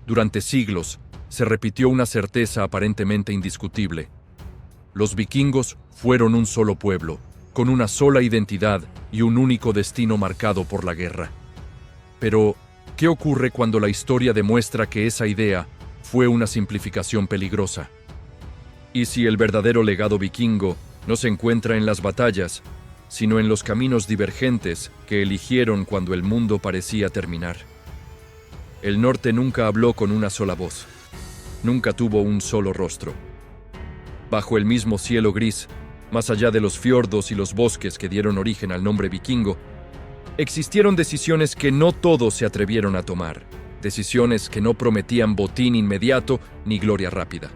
Durante siglos, se repitió una certeza aparentemente indiscutible. Los vikingos fueron un solo pueblo, con una sola identidad y un único destino marcado por la guerra. Pero, ¿qué ocurre cuando la historia demuestra que esa idea fue una simplificación peligrosa? ¿Y si el verdadero legado vikingo no se encuentra en las batallas, sino en los caminos divergentes que eligieron cuando el mundo parecía terminar? El norte nunca habló con una sola voz. Nunca tuvo un solo rostro. Bajo el mismo cielo gris, más allá de los fiordos y los bosques que dieron origen al nombre vikingo, existieron decisiones que no todos se atrevieron a tomar, decisiones que no prometían botín inmediato ni gloria rápida.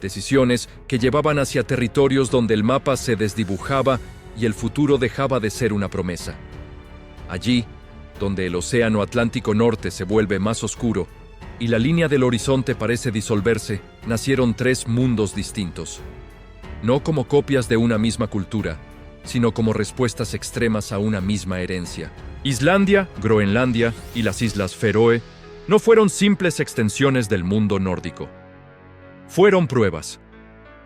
Decisiones que llevaban hacia territorios donde el mapa se desdibujaba y el futuro dejaba de ser una promesa. Allí, donde el océano Atlántico Norte se vuelve más oscuro y la línea del horizonte parece disolverse, nacieron tres mundos distintos. No como copias de una misma cultura, sino como respuestas extremas a una misma herencia. Islandia, Groenlandia y las Islas Feroe no fueron simples extensiones del mundo nórdico. Fueron pruebas,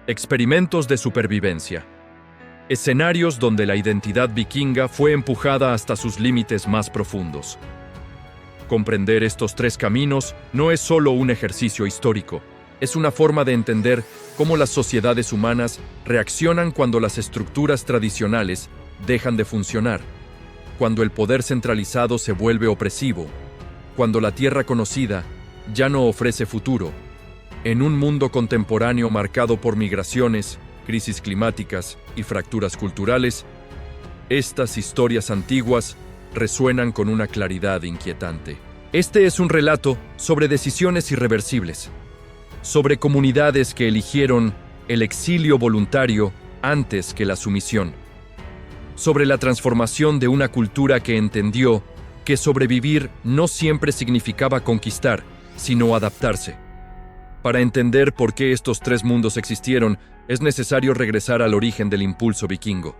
experimentos de supervivencia, escenarios donde la identidad vikinga fue empujada hasta sus límites más profundos. Comprender estos tres caminos no es solo un ejercicio histórico, es una forma de entender cómo las sociedades humanas reaccionan cuando las estructuras tradicionales dejan de funcionar, cuando el poder centralizado se vuelve opresivo, cuando la tierra conocida ya no ofrece futuro. En un mundo contemporáneo marcado por migraciones, crisis climáticas y fracturas culturales, estas historias antiguas resuenan con una claridad inquietante. Este es un relato sobre decisiones irreversibles, sobre comunidades que eligieron el exilio voluntario antes que la sumisión, sobre la transformación de una cultura que entendió que sobrevivir no siempre significaba conquistar, sino adaptarse. Para entender por qué estos tres mundos existieron, es necesario regresar al origen del impulso vikingo,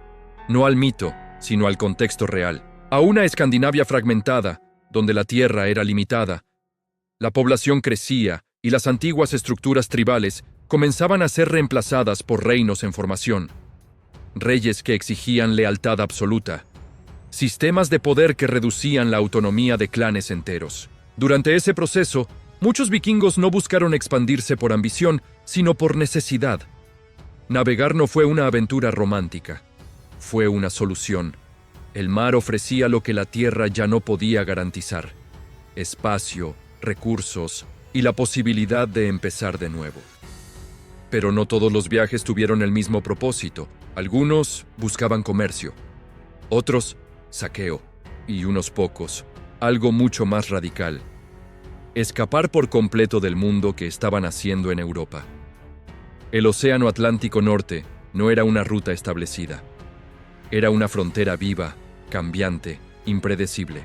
no al mito, sino al contexto real. A una Escandinavia fragmentada, donde la tierra era limitada, la población crecía y las antiguas estructuras tribales comenzaban a ser reemplazadas por reinos en formación, reyes que exigían lealtad absoluta, sistemas de poder que reducían la autonomía de clanes enteros. Durante ese proceso, muchos vikingos no buscaron expandirse por ambición, sino por necesidad. Navegar no fue una aventura romántica, fue una solución. El mar ofrecía lo que la tierra ya no podía garantizar: espacio, recursos y la posibilidad de empezar de nuevo. Pero no todos los viajes tuvieron el mismo propósito. Algunos buscaban comercio, otros saqueo, y unos pocos, algo mucho más radical: escapar por completo del mundo que estaban haciendo en Europa. El océano Atlántico Norte no era una ruta establecida. Era una frontera viva, cambiante, impredecible.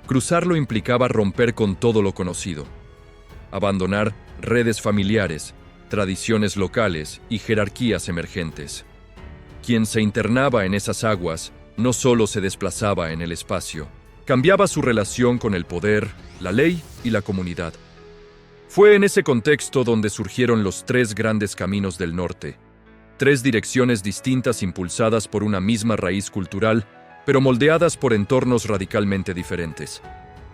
Cruzarlo implicaba romper con todo lo conocido, abandonar redes familiares, tradiciones locales y jerarquías emergentes. Quien se internaba en esas aguas no solo se desplazaba en el espacio, cambiaba su relación con el poder, la ley y la comunidad. Fue en ese contexto donde surgieron los tres grandes caminos del norte, tres direcciones distintas impulsadas por una misma raíz cultural, pero moldeadas por entornos radicalmente diferentes.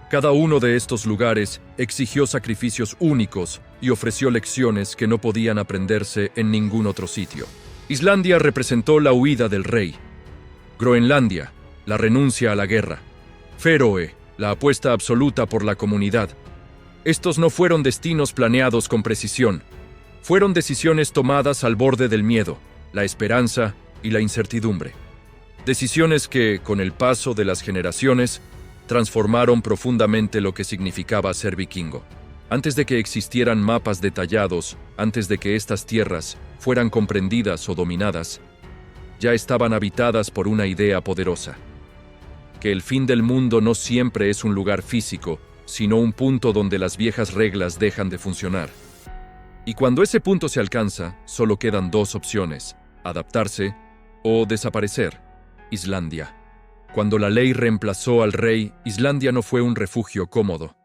Cada uno de estos lugares exigió sacrificios únicos y ofreció lecciones que no podían aprenderse en ningún otro sitio. Islandia representó la huida del rey. Groenlandia, la renuncia a la guerra. Feroe, la apuesta absoluta por la comunidad. Estos no fueron destinos planeados con precisión. Fueron decisiones tomadas al borde del miedo, la esperanza y la incertidumbre. Decisiones que, con el paso de las generaciones, transformaron profundamente lo que significaba ser vikingo. Antes de que existieran mapas detallados, antes de que estas tierras fueran comprendidas o dominadas, ya estaban habitadas por una idea poderosa: que el fin del mundo no siempre es un lugar físico, sino un punto donde las viejas reglas dejan de funcionar. Y cuando ese punto se alcanza, solo quedan dos opciones: adaptarse o desaparecer. Islandia. Cuando la ley reemplazó al rey, Islandia no fue un refugio cómodo.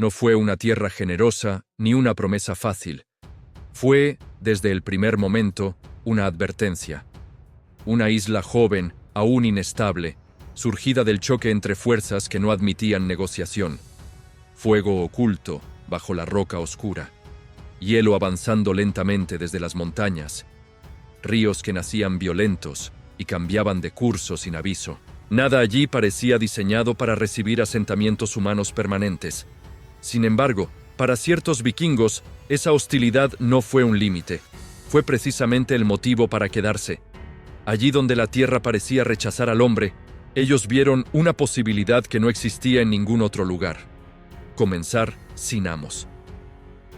No fue una tierra generosa ni una promesa fácil. Fue, desde el primer momento, una advertencia. Una isla joven, aún inestable, surgida del choque entre fuerzas que no admitían negociación. Fuego oculto bajo la roca oscura. Hielo avanzando lentamente desde las montañas. Ríos que nacían violentos y cambiaban de curso sin aviso. Nada allí parecía diseñado para recibir asentamientos humanos permanentes. Sin embargo, para ciertos vikingos, esa hostilidad no fue un límite. Fue precisamente el motivo para quedarse. Allí donde la tierra parecía rechazar al hombre, ellos vieron una posibilidad que no existía en ningún otro lugar: comenzar sin amos.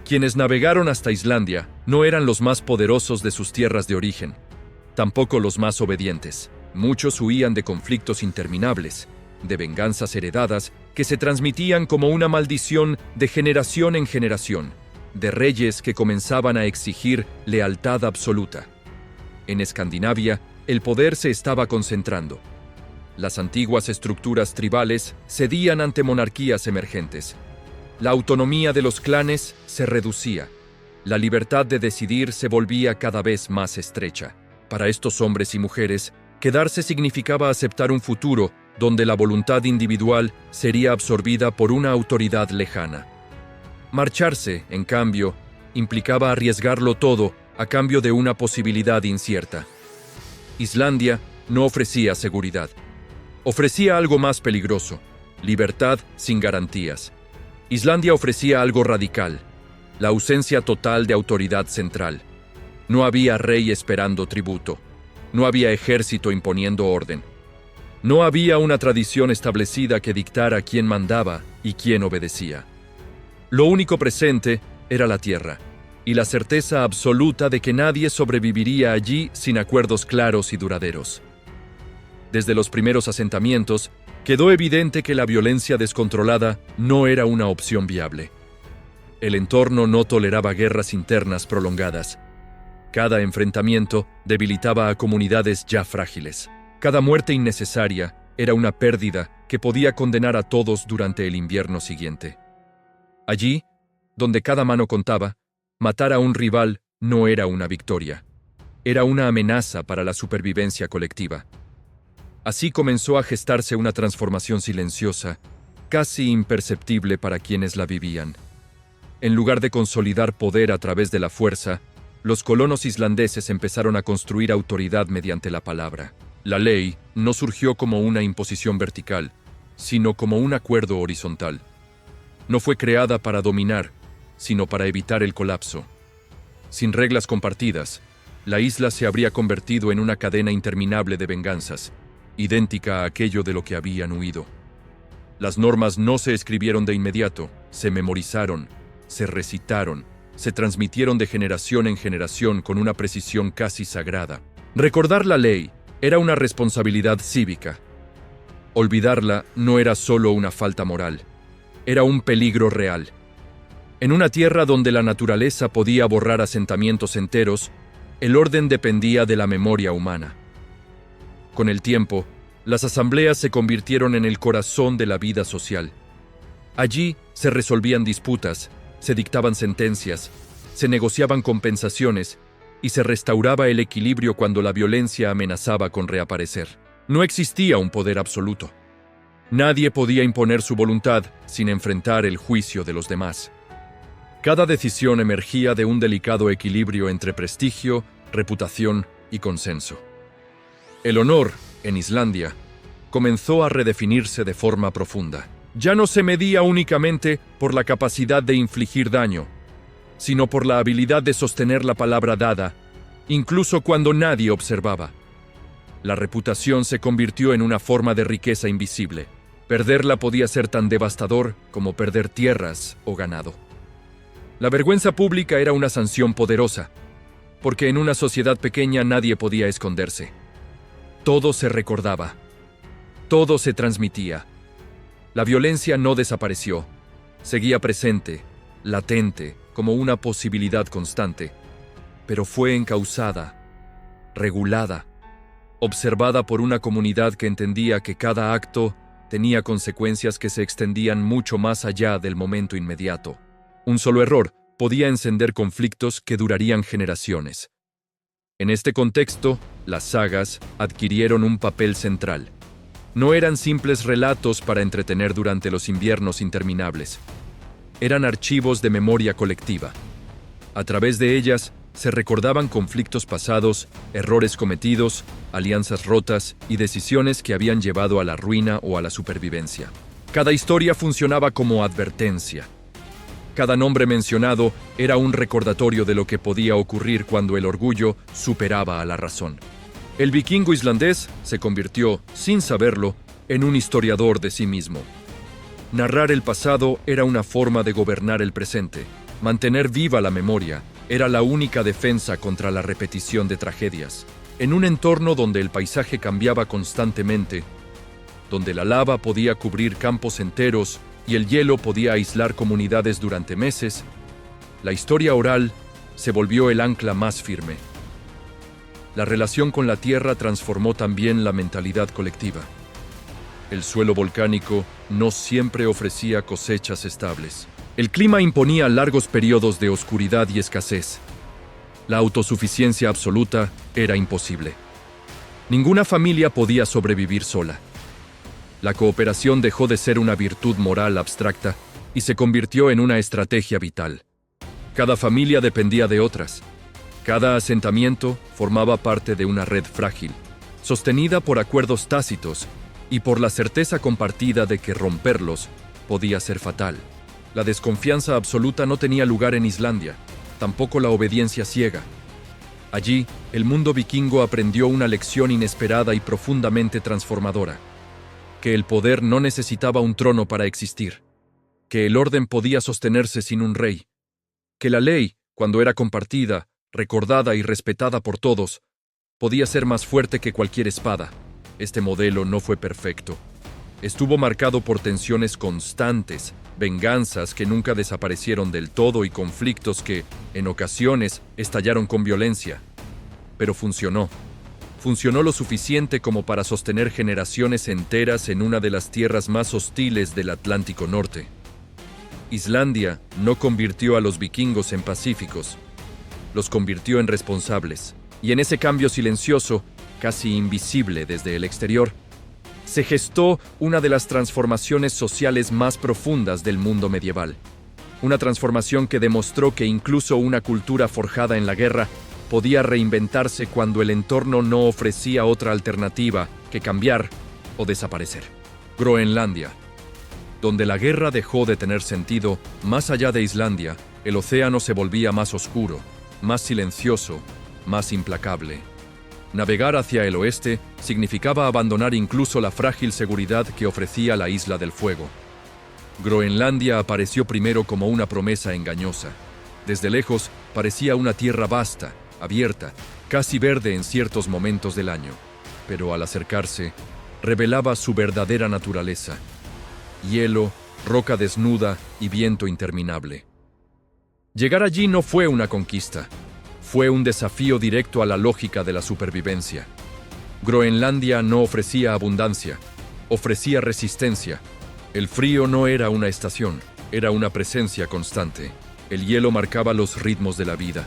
Quienes navegaron hasta Islandia no eran los más poderosos de sus tierras de origen, tampoco los más obedientes. Muchos huían de conflictos interminables, de venganzas heredadas que se transmitían como una maldición de generación en generación, de reyes que comenzaban a exigir lealtad absoluta. En Escandinavia, el poder se estaba concentrando. Las antiguas estructuras tribales cedían ante monarquías emergentes. La autonomía de los clanes se reducía. La libertad de decidir se volvía cada vez más estrecha. Para estos hombres y mujeres, quedarse significaba aceptar un futuro donde la voluntad individual sería absorbida por una autoridad lejana. Marcharse, en cambio, implicaba arriesgarlo todo a cambio de una posibilidad incierta. Islandia no ofrecía seguridad. Ofrecía algo más peligroso: libertad sin garantías. Islandia ofrecía algo radical: la ausencia total de autoridad central. No había rey esperando tributo. No había ejército imponiendo orden. No había una tradición establecida que dictara quién mandaba y quién obedecía. Lo único presente era la tierra, y la certeza absoluta de que nadie sobreviviría allí sin acuerdos claros y duraderos. Desde los primeros asentamientos, quedó evidente que la violencia descontrolada no era una opción viable. El entorno no toleraba guerras internas prolongadas. Cada enfrentamiento debilitaba a comunidades ya frágiles. Cada muerte innecesaria era una pérdida que podía condenar a todos durante el invierno siguiente. Allí, donde cada mano contaba, matar a un rival no era una victoria. Era una amenaza para la supervivencia colectiva. Así comenzó a gestarse una transformación silenciosa, casi imperceptible para quienes la vivían. En lugar de consolidar poder a través de la fuerza, los colonos islandeses empezaron a construir autoridad mediante la palabra. La ley no surgió como una imposición vertical, sino como un acuerdo horizontal. No fue creada para dominar, sino para evitar el colapso. Sin reglas compartidas, la isla se habría convertido en una cadena interminable de venganzas, idéntica a aquello de lo que habían huido. Las normas no se escribieron de inmediato, se memorizaron, se recitaron, se transmitieron de generación en generación con una precisión casi sagrada. Recordar la ley era una responsabilidad cívica. Olvidarla no era solo una falta moral, era un peligro real. En una tierra donde la naturaleza podía borrar asentamientos enteros, el orden dependía de la memoria humana. Con el tiempo, las asambleas se convirtieron en el corazón de la vida social. Allí se resolvían disputas, se dictaban sentencias, se negociaban compensaciones y se restauraba el equilibrio cuando la violencia amenazaba con reaparecer. No existía un poder absoluto. Nadie podía imponer su voluntad sin enfrentar el juicio de los demás. Cada decisión emergía de un delicado equilibrio entre prestigio, reputación y consenso. El honor, en Islandia, comenzó a redefinirse de forma profunda. Ya no se medía únicamente por la capacidad de infligir daño, sino por la habilidad de sostener la palabra dada, incluso cuando nadie observaba. La reputación se convirtió en una forma de riqueza invisible. Perderla podía ser tan devastador como perder tierras o ganado. La vergüenza pública era una sanción poderosa, porque en una sociedad pequeña nadie podía esconderse. Todo se recordaba. Todo se transmitía. La violencia no desapareció. Seguía presente, latente, como una posibilidad constante, pero fue encauzada, regulada, observada por una comunidad que entendía que cada acto tenía consecuencias que se extendían mucho más allá del momento inmediato. Un solo error podía encender conflictos que durarían generaciones. En este contexto, las sagas adquirieron un papel central. No eran simples relatos para entretener durante los inviernos interminables. Eran archivos de memoria colectiva. A través de ellas, se recordaban conflictos pasados, errores cometidos, alianzas rotas y decisiones que habían llevado a la ruina o a la supervivencia. Cada historia funcionaba como advertencia. Cada nombre mencionado era un recordatorio de lo que podía ocurrir cuando el orgullo superaba a la razón. El vikingo islandés se convirtió, sin saberlo, en un historiador de sí mismo. Narrar el pasado era una forma de gobernar el presente. Mantener viva la memoria era la única defensa contra la repetición de tragedias. En un entorno donde el paisaje cambiaba constantemente, donde la lava podía cubrir campos enteros y el hielo podía aislar comunidades durante meses, la historia oral se volvió el ancla más firme. La relación con la tierra transformó también la mentalidad colectiva. El suelo volcánico no siempre ofrecía cosechas estables. El clima imponía largos periodos de oscuridad y escasez. La autosuficiencia absoluta era imposible. Ninguna familia podía sobrevivir sola. La cooperación dejó de ser una virtud moral abstracta y se convirtió en una estrategia vital. Cada familia dependía de otras. Cada asentamiento formaba parte de una red frágil, sostenida por acuerdos tácitos y por la certeza compartida de que romperlos podía ser fatal. La desconfianza absoluta no tenía lugar en Islandia, tampoco la obediencia ciega. Allí, el mundo vikingo aprendió una lección inesperada y profundamente transformadora: que el poder no necesitaba un trono para existir, que el orden podía sostenerse sin un rey, que la ley, cuando era compartida, recordada y respetada por todos, podía ser más fuerte que cualquier espada. Este modelo no fue perfecto. Estuvo marcado por tensiones constantes, venganzas que nunca desaparecieron del todo y conflictos que, en ocasiones, estallaron con violencia. Pero funcionó. Funcionó lo suficiente como para sostener generaciones enteras en una de las tierras más hostiles del Atlántico Norte. Islandia no convirtió a los vikingos en pacíficos, los convirtió en responsables. Y en ese cambio silencioso, casi invisible desde el exterior, se gestó una de las transformaciones sociales más profundas del mundo medieval. Una transformación que demostró que incluso una cultura forjada en la guerra podía reinventarse cuando el entorno no ofrecía otra alternativa que cambiar o desaparecer. Groenlandia. Donde la guerra dejó de tener sentido, más allá de Islandia, el océano se volvía más oscuro, más silencioso, más implacable. Navegar hacia el oeste significaba abandonar incluso la frágil seguridad que ofrecía la Isla del Fuego. Groenlandia apareció primero como una promesa engañosa. Desde lejos parecía una tierra vasta, abierta, casi verde en ciertos momentos del año, pero al acercarse, revelaba su verdadera naturaleza: hielo, roca desnuda y viento interminable. Llegar allí no fue una conquista, fue un desafío directo a la lógica de la supervivencia. Groenlandia no ofrecía abundancia, ofrecía resistencia. El frío no era una estación, era una presencia constante. El hielo marcaba los ritmos de la vida.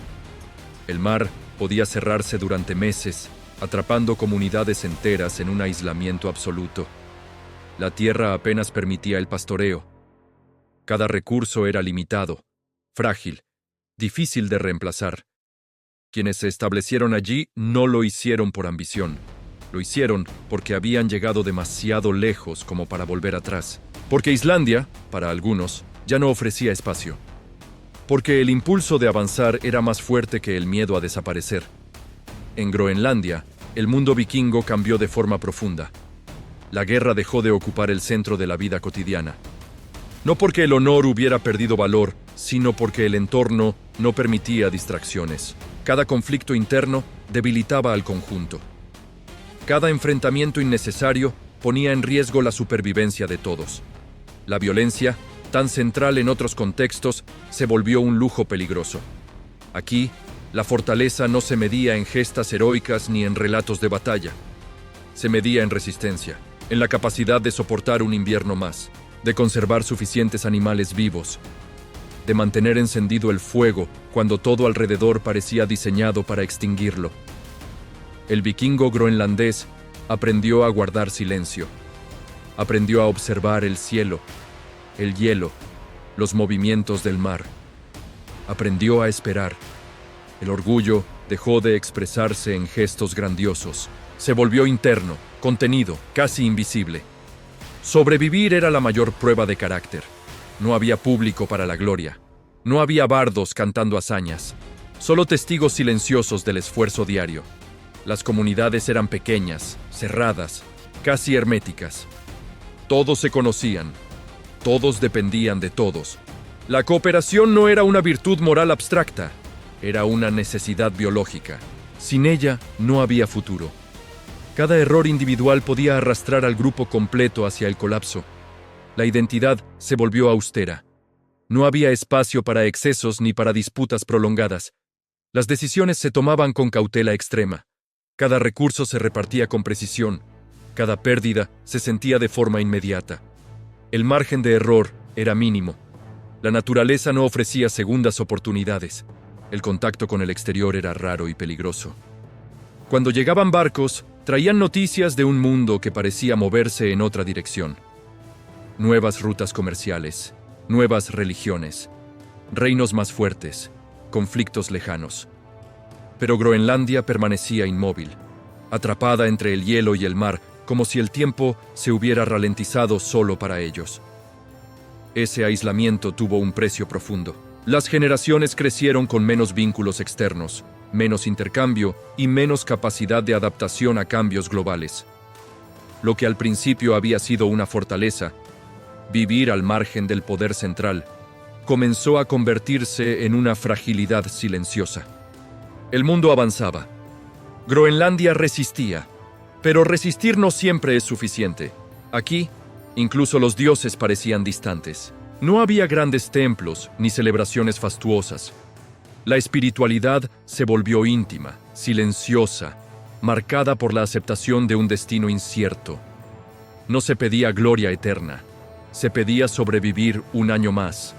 El mar podía cerrarse durante meses, atrapando comunidades enteras en un aislamiento absoluto. La tierra apenas permitía el pastoreo. Cada recurso era limitado, frágil, difícil de reemplazar. Quienes se establecieron allí no lo hicieron por ambición. Lo hicieron porque habían llegado demasiado lejos como para volver atrás. Porque Islandia, para algunos, ya no ofrecía espacio. Porque el impulso de avanzar era más fuerte que el miedo a desaparecer. En Groenlandia, el mundo vikingo cambió de forma profunda. La guerra dejó de ocupar el centro de la vida cotidiana. No porque el honor hubiera perdido valor, sino porque el entorno no permitía distracciones. Cada conflicto interno debilitaba al conjunto. Cada enfrentamiento innecesario ponía en riesgo la supervivencia de todos. La violencia, tan central en otros contextos, se volvió un lujo peligroso. Aquí, la fortaleza no se medía en gestas heroicas ni en relatos de batalla. Se medía en resistencia. en la capacidad de soportar un invierno más, de conservar suficientes animales vivos, de mantener encendido el fuego cuando todo alrededor parecía diseñado para extinguirlo. El vikingo groenlandés aprendió a guardar silencio. Aprendió a observar el cielo, el hielo, los movimientos del mar. Aprendió a esperar. El orgullo dejó de expresarse en gestos grandiosos. Se volvió interno, contenido, casi invisible. Sobrevivir era la mayor prueba de carácter. No había público para la gloria. No había bardos cantando hazañas. Solo testigos silenciosos del esfuerzo diario. Las comunidades eran pequeñas, cerradas, casi herméticas. Todos se conocían. Todos dependían de todos. La cooperación no era una virtud moral abstracta. Era una necesidad biológica. Sin ella, no había futuro. Cada error individual podía arrastrar al grupo completo hacia el colapso. La identidad se volvió austera. No había espacio para excesos ni para disputas prolongadas. Las decisiones se tomaban con cautela extrema. Cada recurso se repartía con precisión. Cada pérdida se sentía de forma inmediata. El margen de error era mínimo. La naturaleza no ofrecía segundas oportunidades. El contacto con el exterior era raro y peligroso. Cuando llegaban barcos, traían noticias de un mundo que parecía moverse en otra dirección. Nuevas rutas comerciales, nuevas religiones, reinos más fuertes, conflictos lejanos. Pero Groenlandia permanecía inmóvil, atrapada entre el hielo y el mar, como si el tiempo se hubiera ralentizado solo para ellos. Ese aislamiento tuvo un precio profundo. Las generaciones crecieron con menos vínculos externos, menos intercambio y menos capacidad de adaptación a cambios globales. Lo que al principio había sido una fortaleza, vivir al margen del poder central, comenzó a convertirse en una fragilidad silenciosa. El mundo avanzaba. Groenlandia resistía, pero resistir no siempre es suficiente. Aquí, incluso los dioses parecían distantes. No había grandes templos ni celebraciones fastuosas. La espiritualidad se volvió íntima, silenciosa, marcada por la aceptación de un destino incierto. No se pedía gloria eterna, se pedía sobrevivir un año más.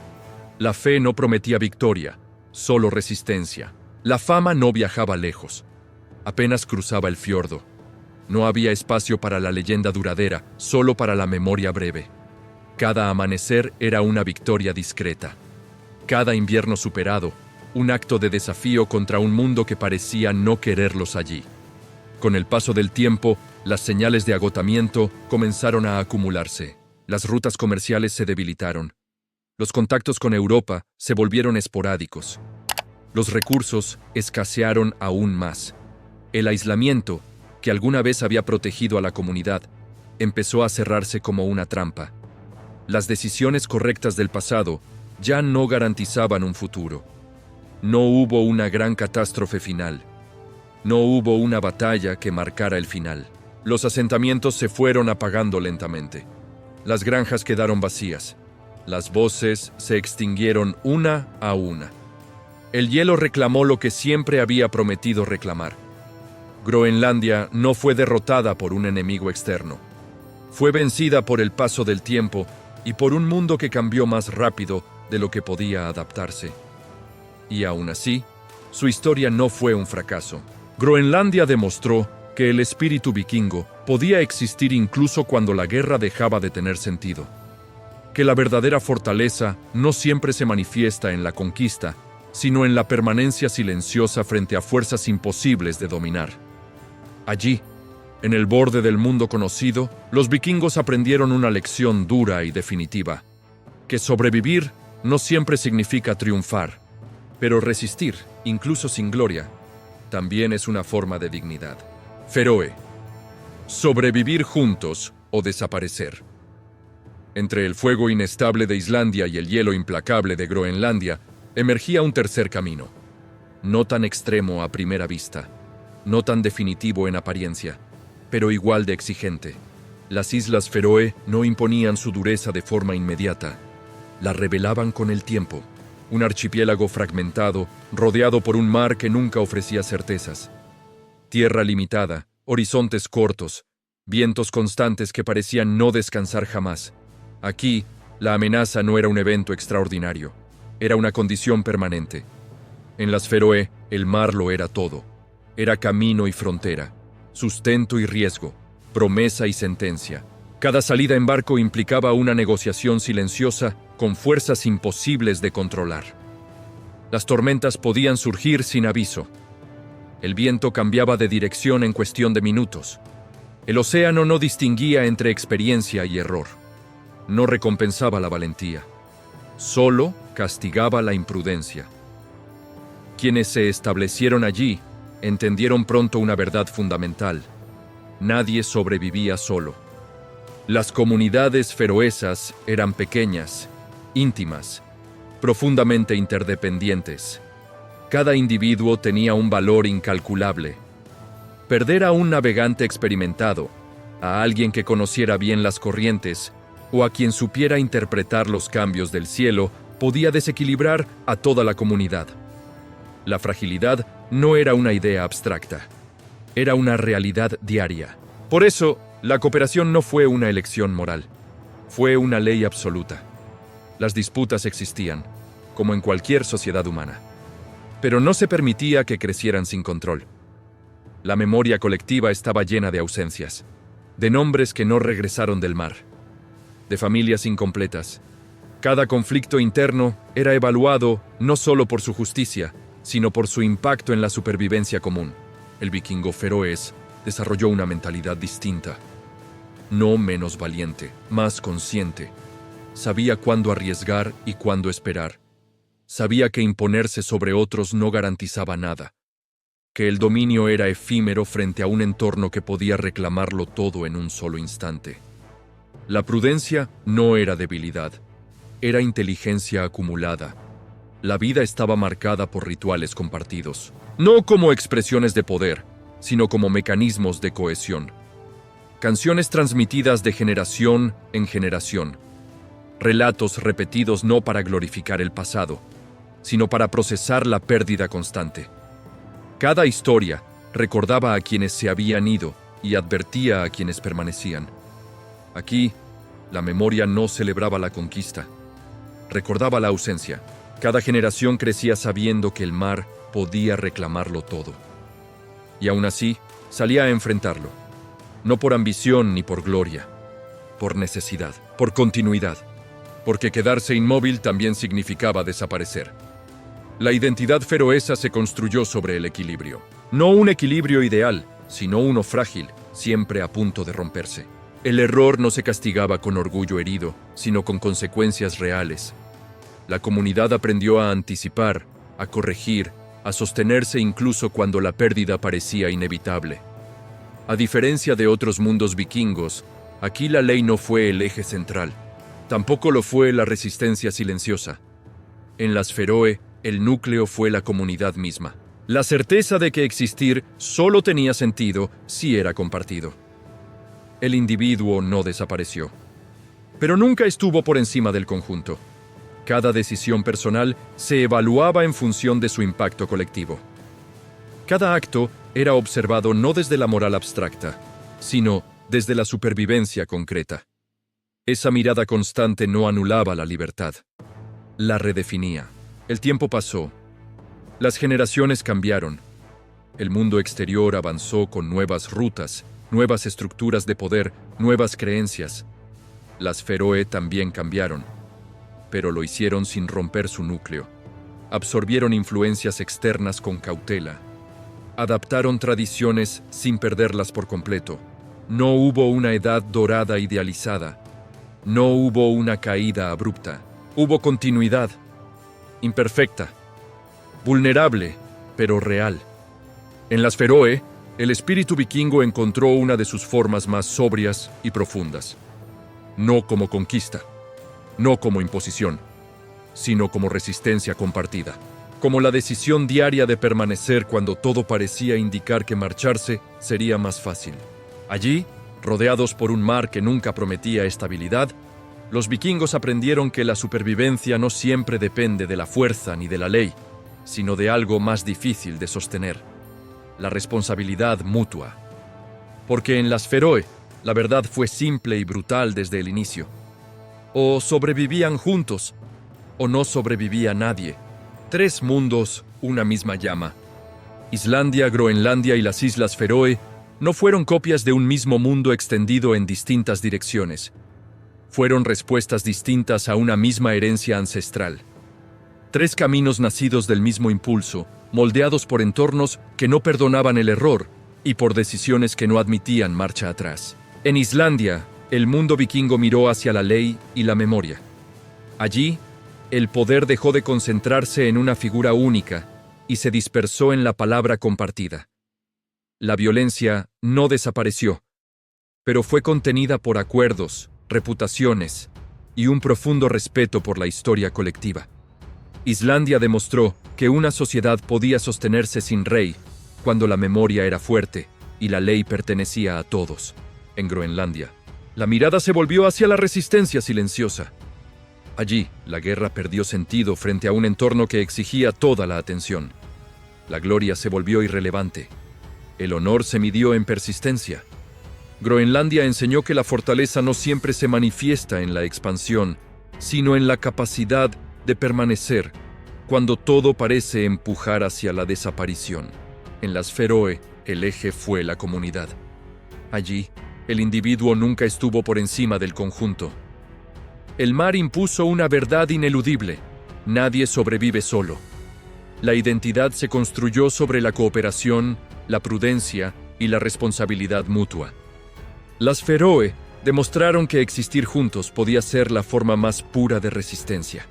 La fe no prometía victoria, solo resistencia. La fama no viajaba lejos, apenas cruzaba el fiordo. No había espacio para la leyenda duradera, solo para la memoria breve. Cada amanecer era una victoria discreta. Cada invierno superado, un acto de desafío contra un mundo que parecía no quererlos allí. Con el paso del tiempo, las señales de agotamiento comenzaron a acumularse. Las rutas comerciales se debilitaron. Los contactos con Europa se volvieron esporádicos. Los recursos escasearon aún más. El aislamiento, que alguna vez había protegido a la comunidad, empezó a cerrarse como una trampa. Las decisiones correctas del pasado ya no garantizaban un futuro. No hubo una gran catástrofe final. No hubo una batalla que marcara el final. Los asentamientos se fueron apagando lentamente. Las granjas quedaron vacías. Las voces se extinguieron una a una. El hielo reclamó lo que siempre había prometido reclamar. Groenlandia no fue derrotada por un enemigo externo. Fue vencida por el paso del tiempo y por un mundo que cambió más rápido de lo que podía adaptarse. Y aún así, su historia no fue un fracaso. Groenlandia demostró que el espíritu vikingo podía existir incluso cuando la guerra dejaba de tener sentido. Que la verdadera fortaleza no siempre se manifiesta en la conquista, sino en la permanencia silenciosa frente a fuerzas imposibles de dominar. Allí, en el borde del mundo conocido, los vikingos aprendieron una lección dura y definitiva: que sobrevivir no siempre significa triunfar, pero resistir, incluso sin gloria, también es una forma de dignidad. Feroe. Sobrevivir juntos o desaparecer. Entre el fuego inestable de Islandia y el hielo implacable de Groenlandia, emergía un tercer camino. No tan extremo a primera vista, no tan definitivo en apariencia, pero igual de exigente. Las Islas Feroe no imponían su dureza de forma inmediata, la revelaban con el tiempo. Un archipiélago fragmentado, rodeado por un mar que nunca ofrecía certezas. Tierra limitada, horizontes cortos, vientos constantes que parecían no descansar jamás. Aquí, la amenaza no era un evento extraordinario, era una condición permanente. En las Feroe, el mar lo era todo. Era camino y frontera, sustento y riesgo, promesa y sentencia. Cada salida en barco implicaba una negociación silenciosa con fuerzas imposibles de controlar. Las tormentas podían surgir sin aviso. El viento cambiaba de dirección en cuestión de minutos. El océano no distinguía entre experiencia y error. No recompensaba la valentía. Solo castigaba la imprudencia. Quienes se establecieron allí entendieron pronto una verdad fundamental. Nadie sobrevivía solo. Las comunidades feroesas eran pequeñas, íntimas, profundamente interdependientes. Cada individuo tenía un valor incalculable. Perder a un navegante experimentado, a alguien que conociera bien las corrientes, o a quien supiera interpretar los cambios del cielo, podía desequilibrar a toda la comunidad. La fragilidad no era una idea abstracta, era una realidad diaria. Por eso, la cooperación no fue una elección moral, fue una ley absoluta. Las disputas existían, como en cualquier sociedad humana, pero no se permitía que crecieran sin control. La memoria colectiva estaba llena de ausencias, de nombres que no regresaron del mar, de familias incompletas. Cada conflicto interno era evaluado no solo por su justicia, sino por su impacto en la supervivencia común. El vikingo feroés desarrolló una mentalidad distinta, no menos valiente, más consciente. Sabía cuándo arriesgar y cuándo esperar. Sabía que imponerse sobre otros no garantizaba nada, que el dominio era efímero frente a un entorno que podía reclamarlo todo en un solo instante. La prudencia no era debilidad, era inteligencia acumulada. La vida estaba marcada por rituales compartidos, no como expresiones de poder, sino como mecanismos de cohesión. Canciones transmitidas de generación en generación. Relatos repetidos no para glorificar el pasado, sino para procesar la pérdida constante. Cada historia recordaba a quienes se habían ido y advertía a quienes permanecían. Aquí, la memoria no celebraba la conquista, recordaba la ausencia. Cada generación crecía sabiendo que el mar podía reclamarlo todo. Y aún así, salía a enfrentarlo. No por ambición ni por gloria, por necesidad, por continuidad, porque quedarse inmóvil también significaba desaparecer. La identidad feroesa se construyó sobre el equilibrio. No un equilibrio ideal, sino uno frágil, siempre a punto de romperse. El error no se castigaba con orgullo herido, sino con consecuencias reales. La comunidad aprendió a anticipar, a corregir, a sostenerse incluso cuando la pérdida parecía inevitable. A diferencia de otros mundos vikingos, aquí la ley no fue el eje central. Tampoco lo fue la resistencia silenciosa. En las Feroe, el núcleo fue la comunidad misma. La certeza de que existir solo tenía sentido si era compartido. El individuo no desapareció, pero nunca estuvo por encima del conjunto. Cada decisión personal se evaluaba en función de su impacto colectivo. Cada acto era observado no desde la moral abstracta, sino desde la supervivencia concreta. Esa mirada constante no anulaba la libertad, la redefinía. El tiempo pasó. Las generaciones cambiaron. El mundo exterior avanzó con nuevas rutas, nuevas estructuras de poder, nuevas creencias. Las Feroe también cambiaron, pero lo hicieron sin romper su núcleo. Absorbieron influencias externas con cautela. Adaptaron tradiciones sin perderlas por completo. No hubo una edad dorada idealizada. No hubo una caída abrupta. Hubo continuidad. Imperfecta. Vulnerable, pero real. En las Feroe, el espíritu vikingo encontró una de sus formas más sobrias y profundas. No como conquista, no como imposición, sino como resistencia compartida. Como la decisión diaria de permanecer cuando todo parecía indicar que marcharse sería más fácil. Allí, rodeados por un mar que nunca prometía estabilidad, los vikingos aprendieron que la supervivencia no siempre depende de la fuerza ni de la ley, sino de algo más difícil de sostener: la responsabilidad mutua. Porque en las Feroe, La verdad fue simple y brutal desde el inicio. O sobrevivían juntos, o no sobrevivía nadie. 3 mundos, una misma llama. Islandia, Groenlandia y las Islas Feroe no fueron copias de un mismo mundo extendido en distintas direcciones. Fueron respuestas distintas a una misma herencia ancestral. 3 caminos nacidos del mismo impulso, moldeados por entornos que no perdonaban el error y por decisiones que no admitían marcha atrás. En Islandia, el mundo vikingo miró hacia la ley y la memoria. Allí, el poder dejó de concentrarse en una figura única y se dispersó en la palabra compartida. La violencia no desapareció, pero fue contenida por acuerdos, reputaciones y un profundo respeto por la historia colectiva. Islandia demostró que una sociedad podía sostenerse sin rey cuando la memoria era fuerte y la ley pertenecía a todos. En Groenlandia, la mirada se volvió hacia la resistencia silenciosa. Allí, la guerra perdió sentido frente a un entorno que exigía toda la atención. La gloria se volvió irrelevante. El honor se midió en persistencia. Groenlandia enseñó que la fortaleza no siempre se manifiesta en la expansión, sino en la capacidad de permanecer cuando todo parece empujar hacia la desaparición. En las Feroe, el eje fue la comunidad. Allí, el individuo nunca estuvo por encima del conjunto. El mar impuso una verdad ineludible: nadie sobrevive solo. La identidad se construyó sobre la cooperación, la prudencia y la responsabilidad mutua. Las Feroe demostraron que existir juntos podía ser la forma más pura de resistencia.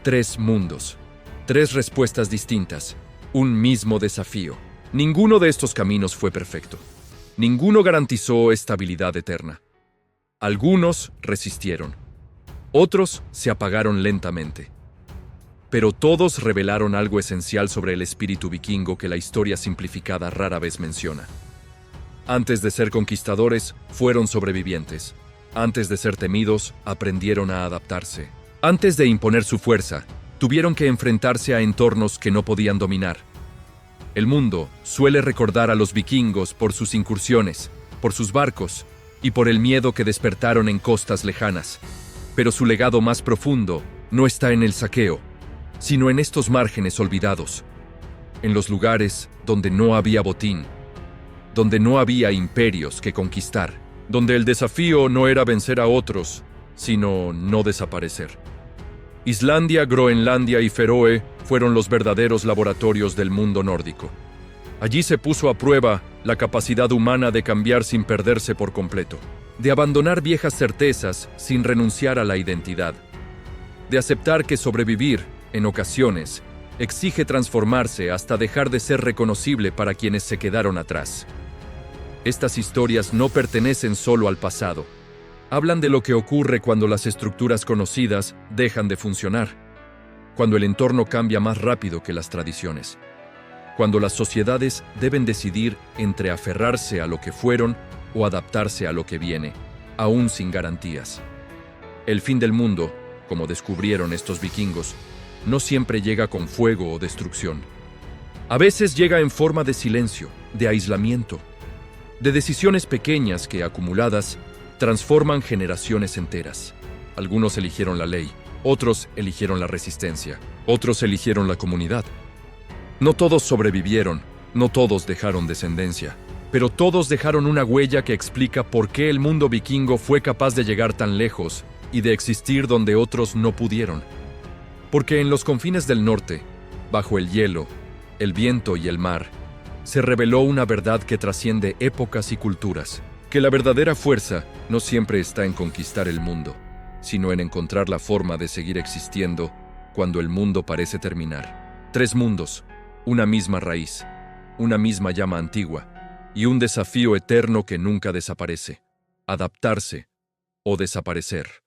3 mundos, 3 respuestas distintas, un mismo desafío. Ninguno de estos caminos fue perfecto. Ninguno garantizó estabilidad eterna. Algunos resistieron. Otros se apagaron lentamente. Pero todos revelaron algo esencial sobre el espíritu vikingo que la historia simplificada rara vez menciona. Antes de ser conquistadores, fueron sobrevivientes. Antes de ser temidos, aprendieron a adaptarse. Antes de imponer su fuerza, tuvieron que enfrentarse a entornos que no podían dominar. El mundo suele recordar a los vikingos por sus incursiones, por sus barcos y por el miedo que despertaron en costas lejanas. Pero su legado más profundo no está en el saqueo, sino en estos márgenes olvidados, en los lugares donde no había botín, donde no había imperios que conquistar, donde el desafío no era vencer a otros, sino no desaparecer. Islandia, Groenlandia y Feroe fueron los verdaderos laboratorios del mundo nórdico. Allí se puso a prueba la capacidad humana de cambiar sin perderse por completo, de abandonar viejas certezas sin renunciar a la identidad, de aceptar que sobrevivir, en ocasiones, exige transformarse hasta dejar de ser reconocible para quienes se quedaron atrás. Estas historias no pertenecen solo al pasado. Hablan de lo que ocurre cuando las estructuras conocidas dejan de funcionar, cuando el entorno cambia más rápido que las tradiciones, cuando las sociedades deben decidir entre aferrarse a lo que fueron o adaptarse a lo que viene, aún sin garantías. El fin del mundo, como descubrieron estos vikingos, no siempre llega con fuego o destrucción. A veces llega en forma de silencio, de aislamiento, de decisiones pequeñas que, acumuladas, transforman generaciones enteras. Algunos eligieron la ley, otros eligieron la resistencia, otros eligieron la comunidad. No todos sobrevivieron, no todos dejaron descendencia, pero todos dejaron una huella que explica por qué el mundo vikingo fue capaz de llegar tan lejos y de existir donde otros no pudieron. Porque en los confines del norte, bajo el hielo, el viento y el mar, se reveló una verdad que trasciende épocas y culturas, que la verdadera fuerza no siempre está en conquistar el mundo, sino en encontrar la forma de seguir existiendo cuando el mundo parece terminar. 3 mundos, una misma raíz, una misma llama antigua y un desafío eterno que nunca desaparece: adaptarse o desaparecer.